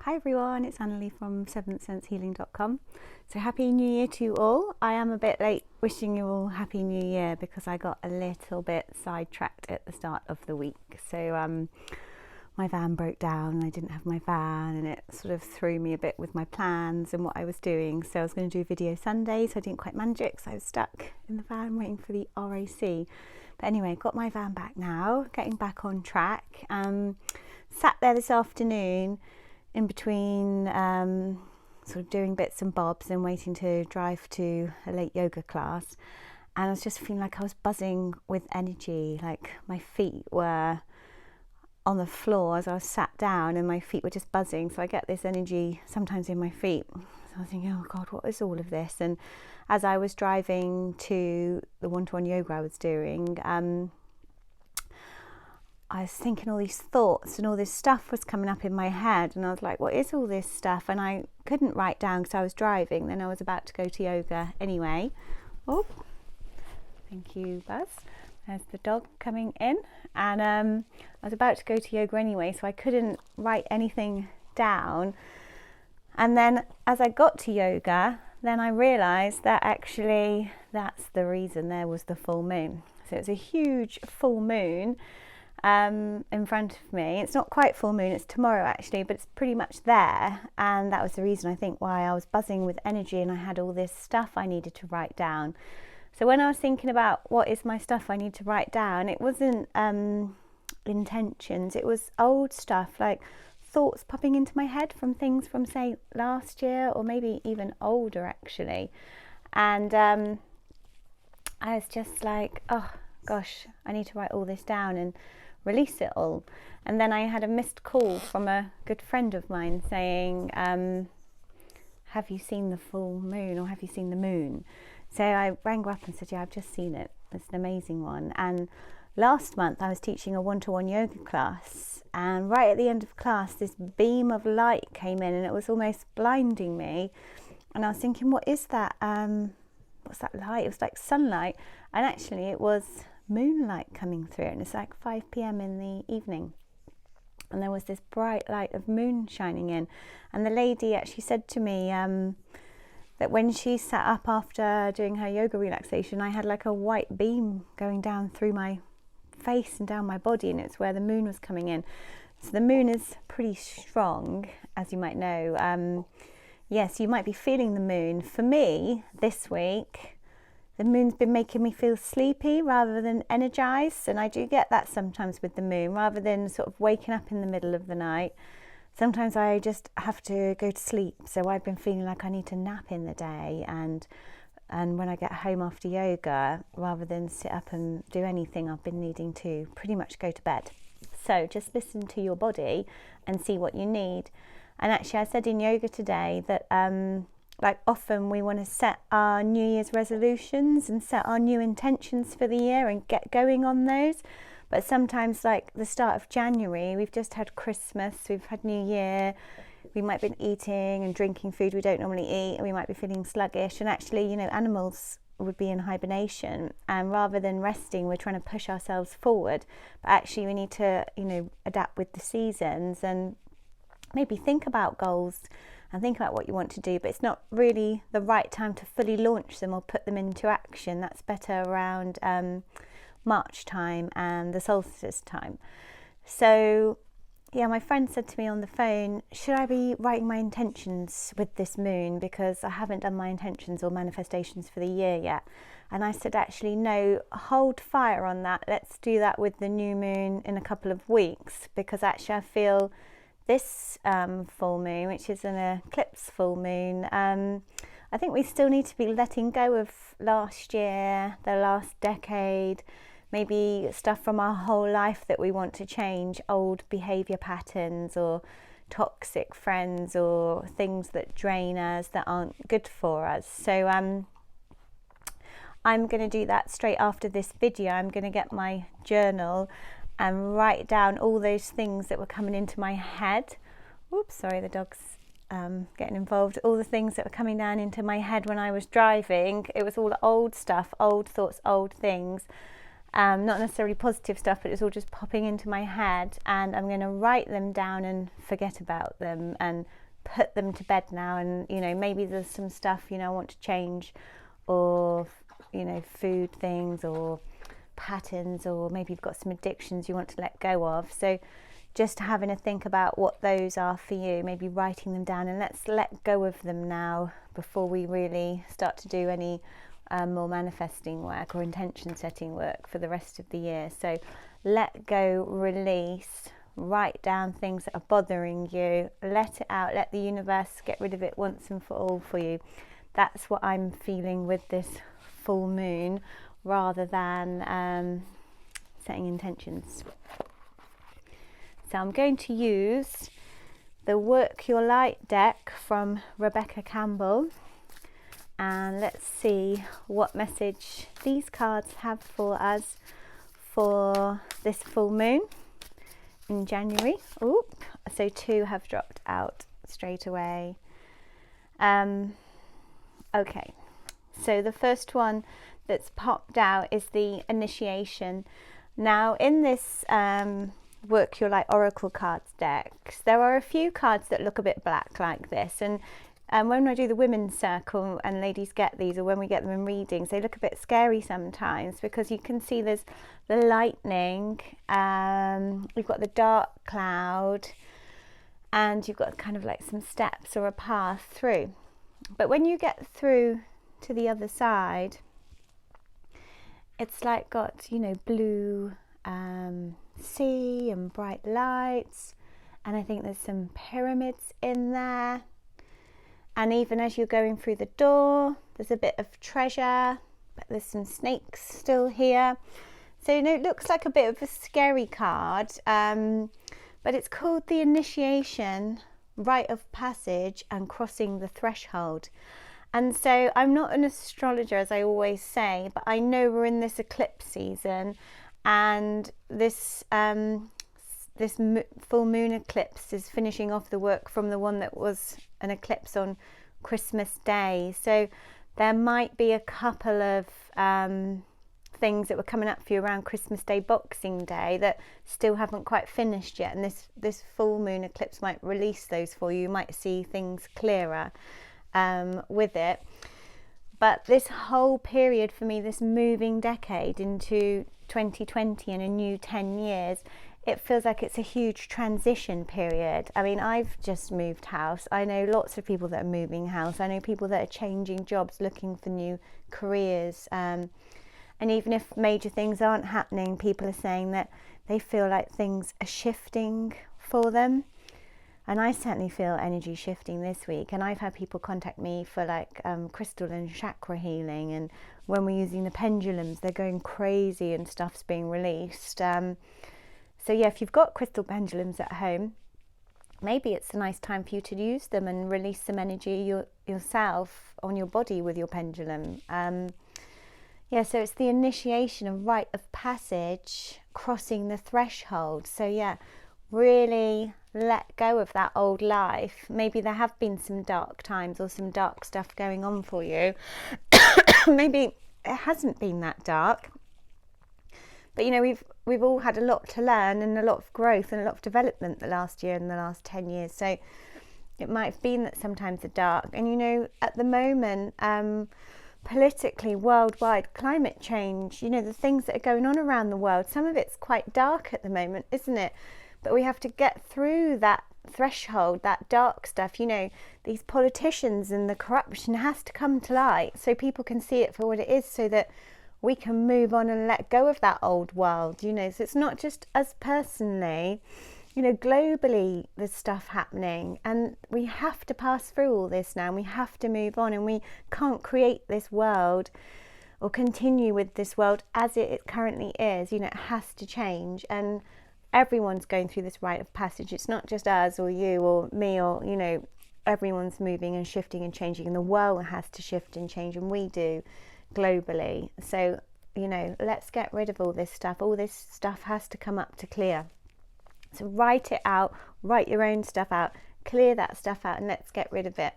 Hi everyone, it's Annalie from seventhsensehealing.com. So happy new year to you all. I am a bit late wishing you all happy new year because I got a little bit sidetracked at the start of the week. So my van broke down and I didn't have my van, and it sort of threw me a bit with my plans and what I was doing. So I was going to do a video Sunday, so I didn't quite manage it because I was stuck in the van waiting for the RAC. But anyway, got my van back now, getting back on track. Sat there this afternoon in between sort of doing bits and bobs and waiting to drive to a late yoga class, and I was just feeling like I was buzzing with energy, like my feet were on the floor as I was sat down and my feet were just buzzing. So I get this energy sometimes in my feet. So I was thinking, oh God, what is all of this? And as I was driving to the one-to-one yoga I was doing, I was thinking all these thoughts and all this stuff was coming up in my head, and I was like, what is all this stuff? And I couldn't write down because I was driving. Then I was about to go to yoga anyway. Oh, thank you, Buzz. There's the dog coming in. And I was about to go to yoga anyway, so I couldn't write anything down. And then as I got to yoga, then I realised that actually that's the reason there was the full moon. So it's a huge full moon in front of me. It's not quite full moon, it's tomorrow actually, but it's pretty much there, and that was the reason I think why I was buzzing with energy and I had all this stuff I needed to write down. So when I was thinking about what is my stuff I need to write down, it wasn't intentions, it was old stuff, like thoughts popping into my head from things from say last year or maybe even older actually. And I was just like, oh gosh, I need to write all this down and release it all. And then I had a missed call from a good friend of mine saying, have you seen the full moon, or have you seen the moon? So I rang her up and said, yeah, I've just seen it. It's an amazing one. And last month I was teaching a one-to-one yoga class, and right at the end of class this beam of light came in and it was almost blinding me, and I was thinking, what is that? What's that light? It was like sunlight, and actually it was moonlight coming through, and it's like 5 p.m. in the evening, and there was this bright light of moon shining in. And the lady actually said to me that when she sat up after doing her yoga relaxation, I had like a white beam going down through my face and down my body, and it's where the moon was coming in. So the moon is pretty strong, as you might know. Yes, you might be feeling the moon. For me this week, the moon's been making me feel sleepy rather than energized, and I do get that sometimes with the moon. Rather than sort of waking up in the middle of the night, sometimes I just have to go to sleep. So I've been feeling like I need to nap in the day, and when I get home after yoga, rather than sit up and do anything, I've been needing to pretty much go to bed. So just listen to your body and see what you need. And actually I said in yoga today that like often we want to set our New Year's resolutions and set our new intentions for the year and get going on those. But sometimes, like the start of January, we've just had Christmas, we've had New Year, we might be eating and drinking food we don't normally eat, and we might be feeling sluggish. And actually, you know, animals would be in hibernation, and rather than resting, we're trying to push ourselves forward. But actually we need to, you know, adapt with the seasons and maybe think about goals and think about what you want to do, but it's not really the right time to fully launch them or put them into action. That's better around March time and the solstice time. So yeah, my friend said to me on the phone, should I be writing my intentions with this moon, because I haven't done my intentions or manifestations for the year yet. And I said, actually no, hold fire on that, let's do that with the new moon in a couple of weeks, because actually I feel this full moon, which is an eclipse full moon, I think we still need to be letting go of last year, the last decade, maybe stuff from our whole life that we want to change, old behaviour patterns or toxic friends or things that drain us, that aren't good for us. So I'm going to do that straight after this video. I'm going to get my journal and write down all those things that were coming into my head. Oops, sorry, the dog's getting involved. All the things that were coming down into my head when I was driving. It was all old stuff, old thoughts, old things. not necessarily positive stuff, but it's all just popping into my head, and I'm going to write them down and forget about them and put them to bed now. And maybe there's some stuff I want to change, or food things or patterns, or maybe you've got some addictions you want to let go of. So just having a think about what those are for you, maybe writing them down, and let's let go of them now before we really start to do any more manifesting work or intention setting work for the rest of the year. So let go, release, write down things that are bothering you, let it out, let the universe get rid of it once and for all for you. That's what I'm feeling with this full moon, rather than setting intentions. So I'm going to use the Work Your Light deck from Rebecca Campbell, and let's see what message these cards have for us for this full moon in January. Oop, so 2 have dropped out straight away. Okay, so the first one that's popped out is the initiation. Now in this Work Your Light Oracle cards decks, there are a few cards that look a bit black like this, and when I do the women's circle and ladies get these, or when we get them in readings, they look a bit scary sometimes, because you can see there's the lightning, we've got the dark cloud, and you've got kind of like some steps or a path through. But when you get through to the other side, it's like got blue sea and bright lights, and I think there's some pyramids in there, and even as you're going through the door there's a bit of treasure, but there's some snakes still here. So it looks like a bit of a scary card, but it's called the initiation, rite of passage, and crossing the threshold. And so I'm not an astrologer, as I always say, but I know we're in this eclipse season, and this full moon eclipse is finishing off the work from the one that was an eclipse on Christmas Day. So there might be a couple of things that were coming up for you around Christmas Day, Boxing Day, that still haven't quite finished yet, and this full moon eclipse might release those for you. You might see things clearer with it. But this whole period for me, this moving decade into 2020 and a new 10 years, it feels like it's a huge transition period. I mean, I've just moved house. I know lots of people that are moving house. I know people that are changing jobs, looking for new careers. And even if major things aren't happening, people are saying that they feel like things are shifting for them. And I certainly feel energy shifting this week. And I've had people contact me for like crystal and chakra healing. And when we're using the pendulums, they're going crazy and stuff's being released. So yeah, if you've got crystal pendulums at home, maybe it's a nice time for you to use them and release some energy yourself on your body with your pendulum. Yeah, so it's the initiation, a rite of passage, crossing the threshold. So yeah, really let go of that old life. Maybe there have been some dark times or some dark stuff going on for you. Maybe it hasn't been that dark. But we've all had a lot to learn, and a lot of growth and a lot of development the last year and the last 10 years. So it might have been that sometimes are dark. And at the moment, politically, worldwide, climate change, the things that are going on around the world, some of it's quite dark at the moment, isn't it? But we have to get through that threshold, that dark stuff. These politicians and the corruption has to come to light so people can see it for what it is, so that we can move on and let go of that old world. So it's not just us personally, globally there's stuff happening, and we have to pass through all this now, and we have to move on, and we can't create this world or continue with this world as it currently is. It has to change, and everyone's going through this rite of passage. It's not just us or you or me, or everyone's moving and shifting and changing, and the world has to shift and change, and we do globally. So let's get rid of all this stuff. All this stuff has to come up to clear. So write it out, write your own stuff out, clear that stuff out, and let's get rid of it.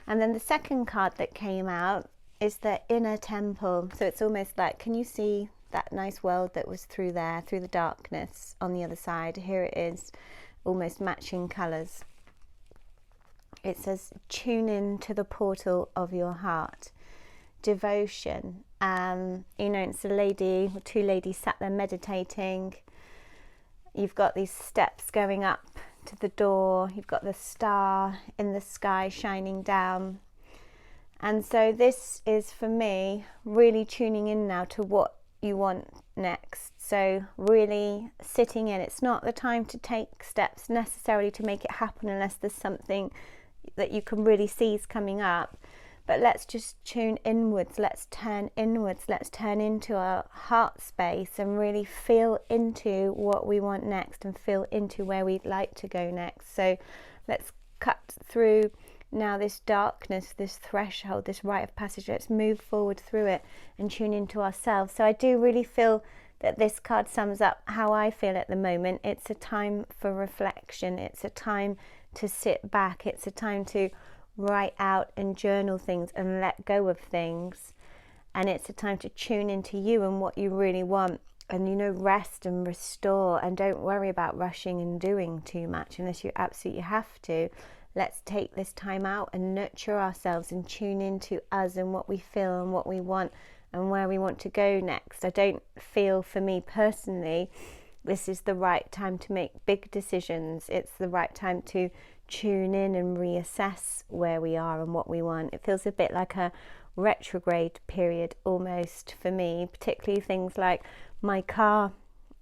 And then the second card that came out is the Inner Temple. So it's almost like, can you see that nice world that was through there, through the darkness on the other side. Here it is, almost matching colours. It says, tune in to the portal of your heart. Devotion. It's a lady or two ladies sat there meditating. You've got these steps going up to the door. You've got the star in the sky shining down. And so this is, for me, really tuning in now to what you want next. So really sitting in. It's not the time to take steps necessarily to make it happen unless there's something that you can really see is coming up. But let's just tune inwards. Let's turn inwards. Let's turn into our heart space and really feel into what we want next and feel into where we'd like to go next. So let's cut through now this darkness, this threshold, this rite of passage. Let's move forward through it and tune into ourselves. So I do really feel that this card sums up how I feel at the moment. It's a time for reflection. It's a time to sit back. It's a time to write out and journal things and let go of things. And it's a time to tune into you and what you really want. And, rest and restore. And don't worry about rushing and doing too much unless you absolutely have to. Let's take this time out and nurture ourselves and tune into us and what we feel and what we want and where we want to go next. I don't feel, for me personally, this is the right time to make big decisions. It's the right time to tune in and reassess where we are and what we want. It feels a bit like a retrograde period almost for me, particularly things like my car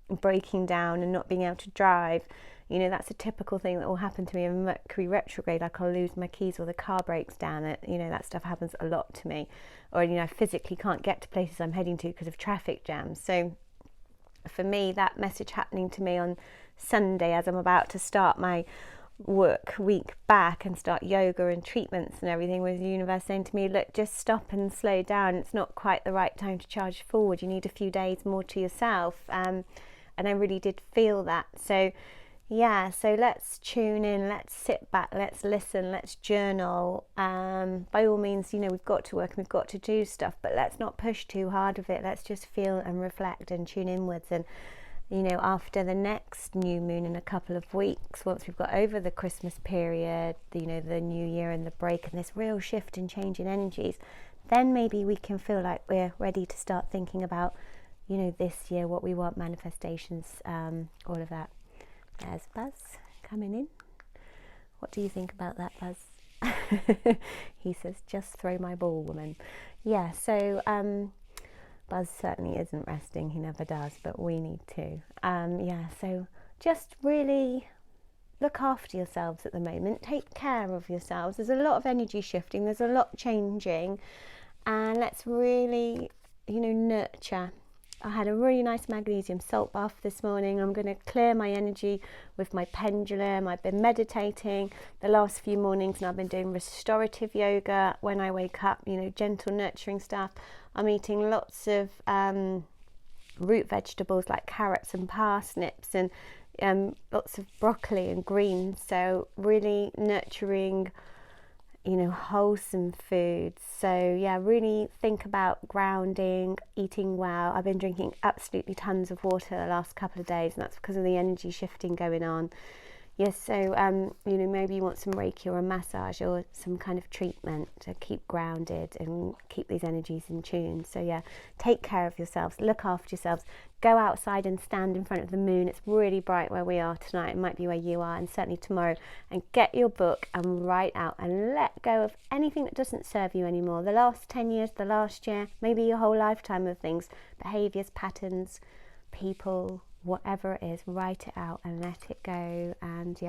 breaking down and not being able to drive. That's a typical thing that will happen to me in Mercury retrograde. Like I'll lose my keys or the car breaks down. That stuff happens a lot to me. Or, I physically can't get to places I'm heading to because of traffic jams. So for me, that message happening to me on Sunday as I'm about to start my work week back and start yoga and treatments and everything, was the universe saying to me, look, just stop and slow down. It's not quite the right time to charge forward. You need a few days more to yourself. And I really did feel that. So let's tune in, let's sit back, let's listen, let's journal. By all means, we've got to work and we've got to do stuff, but let's not push too hard of it. Let's just feel and reflect and tune inwards. And after the next new moon in a couple of weeks, once we've got over the Christmas period, the new year and the break and this real shift and change in energies, then maybe we can feel like we're ready to start thinking about, this year, what we want, manifestations, all of that. There's Buzz coming in. What do you think about that, Buzz? He says, just throw my ball, woman. Yeah, so Buzz certainly isn't resting. He never does, but we need to. So just really look after yourselves at the moment. Take care of yourselves. There's a lot of energy shifting. There's a lot changing. And let's really, nurture. I had a really nice magnesium salt bath this morning. I'm going to clear my energy with my pendulum. I've been meditating the last few mornings and I've been doing restorative yoga when I wake up, gentle nurturing stuff. I'm eating lots of root vegetables like carrots and parsnips and lots of broccoli and greens. So really nurturing, wholesome foods. So really think about grounding, eating well. I've been drinking absolutely tons of water the last couple of days, and that's because of the energy shifting going on. So maybe you want some Reiki or a massage or some kind of treatment to keep grounded and keep these energies in tune. So take care of yourselves, look after yourselves, go outside and stand in front of the moon. It's really bright where we are tonight. It might be where you are, and certainly tomorrow. And get your book and write out and let go of anything that doesn't serve you anymore. The last 10 years, the last year, maybe your whole lifetime of things, behaviours, patterns, people, whatever it is, write it out and let it go. And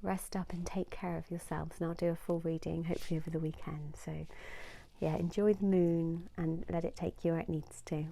rest up and take care of yourselves. And I'll do a full reading hopefully over the weekend. So enjoy the moon and let it take you where it needs to.